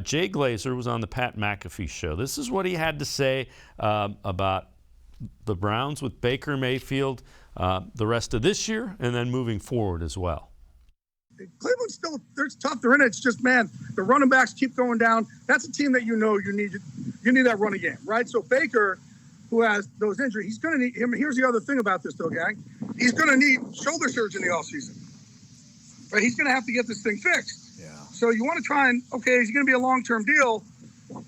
Jay Glazer was on the Pat McAfee show. This is what he had to say about the Browns with Baker Mayfield the rest of this year and then moving forward as well. Cleveland's still, they're tough. They're in it. It's just, man, the running backs keep going down. That's a team that you need that running game, right? So Baker, who has those injuries, he's going to need him. Here's the other thing about this, though, gang. He's going to need shoulder surgery in the offseason. Right? He's going to have to get this thing fixed. Yeah. So you want to try and, okay, he's going to be a long-term deal,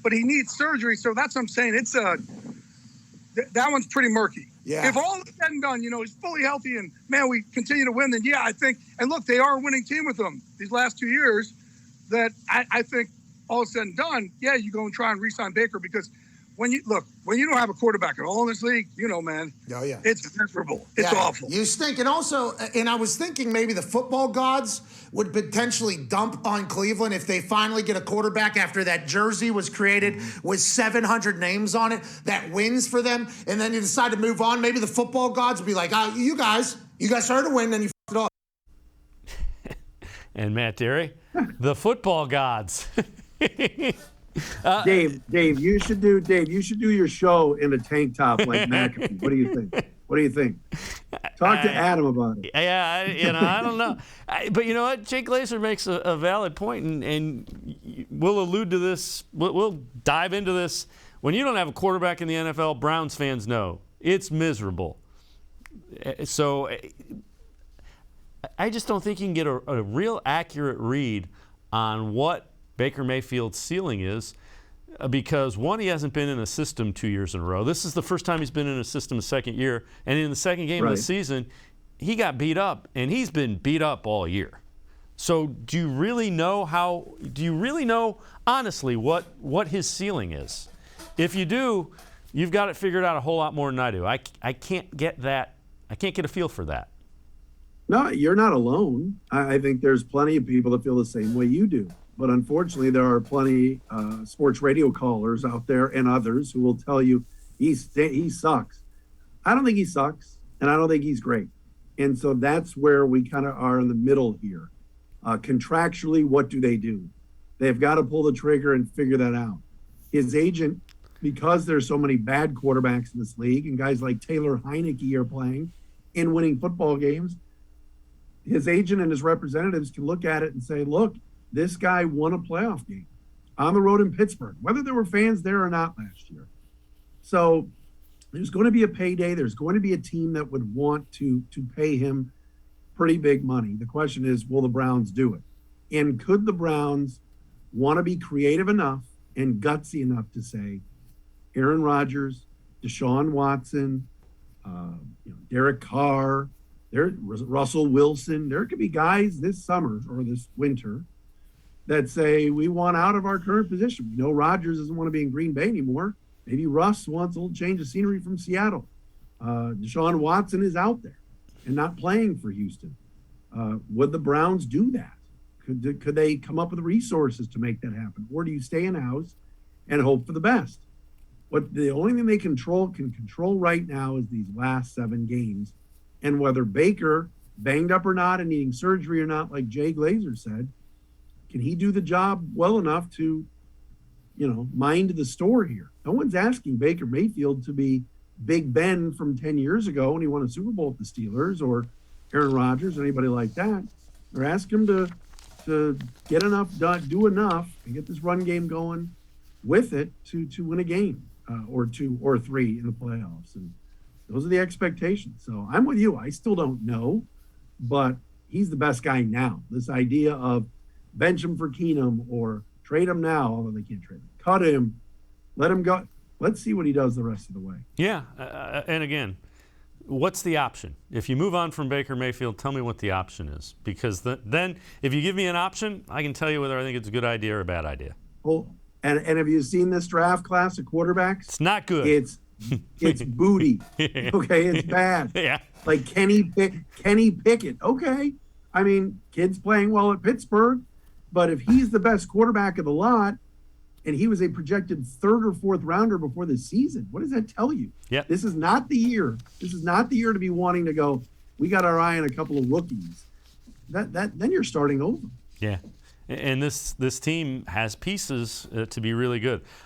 but he needs surgery. So that's what I'm saying. It's that one's pretty murky. Yeah. If all is said and done, he's fully healthy and, man, we continue to win, then, yeah, I think, and look, they are a winning team with him these last 2 years, that I think all is said and done, yeah, you go and try and re-sign Baker, because when you don't have a quarterback at all in this league, man, oh, yeah, it's miserable. It's awful. You stink. And also, I was thinking maybe the football gods would potentially dump on Cleveland if they finally get a quarterback after that jersey was created with 700 names on it that wins for them, and then you decide to move on. Maybe the football gods would be like, you guys started to win, then you f***ed it up. And Matt Derry, the football gods. Dave, you should do your show in a tank top like McAfee. What do you think? Talk to Adam about it. Yeah, I don't know. But you know what? Jake Glazer makes a valid point, and we'll allude to this. We'll dive into this. When you don't have a quarterback in the NFL, Browns fans know it's miserable. So I just don't think you can get a real accurate read on what Baker Mayfield's ceiling is, because one, he hasn't been in a system 2 years in a row. This is the first time he's been in a system the second year, and in the second game of the season, he got beat up, and he's been beat up all year. So do you really know honestly what his ceiling is? If you do, you've got it figured out a whole lot more than I do. I can't get that. I can't get a feel for that. No, you're not alone. I think there's plenty of people that feel the same way you do. But unfortunately, there are plenty sports radio callers out there and others who will tell you he sucks. I don't think he sucks, and I don't think he's great. And so that's where we kind of are in the middle here. Contractually, what do? They've got to pull the trigger and figure that out. His agent, because there's so many bad quarterbacks in this league, and guys like Taylor Heineke are playing and winning football games, his agent and his representatives can look at it and say, look, this guy won a playoff game on the road in Pittsburgh, whether there were fans there or not last year. So there's going to be a payday. There's going to be a team that would want to pay him pretty big money. The question is, will the Browns do it? And could the Browns want to be creative enough and gutsy enough to say, Aaron Rodgers, Deshaun Watson, Derek Carr, Russell Wilson, there could be guys this summer or this winter that say, we want out of our current position. We know Rodgers doesn't want to be in Green Bay anymore. Maybe Russ wants a little change of scenery from Seattle. Deshaun Watson is out there and not playing for Houston. Would the Browns do that? Could they come up with the resources to make that happen? Or do you stay in-house and hope for the best? The only thing they can control right now is these last 7 games. And whether Baker, banged up or not and needing surgery or not, like Jay Glazer said, can he do the job well enough to, mind the store here? No one's asking Baker Mayfield to be Big Ben from 10 years ago when he won a Super Bowl with the Steelers, or Aaron Rodgers or anybody like that. They're asking him to get enough done, do enough, and get this run game going with it to win a game or 2 or 3 in the playoffs. And those are the expectations. So I'm with you. I still don't know, but he's the best guy now. This idea of bench him for Keenum or trade him now, although they can't trade him, cut him, let him go. Let's see what he does the rest of the way. Yeah, and again, what's the option? If you move on from Baker Mayfield, tell me what the option is. Because then if you give me an option, I can tell you whether I think it's a good idea or a bad idea. Well, and have you seen this draft class of quarterbacks? It's not good. It's booty. Okay, it's bad. Yeah. Like Kenny Pickett. Okay. I mean, kid's playing well at Pittsburgh, but if he's the best quarterback of the lot and he was a projected 3rd or 4th rounder before the season, what does that tell you? Yeah. This is not the year. This is not the year to be wanting to go, we got our eye on a couple of rookies. Then you're starting over. Yeah. And this team has pieces to be really good.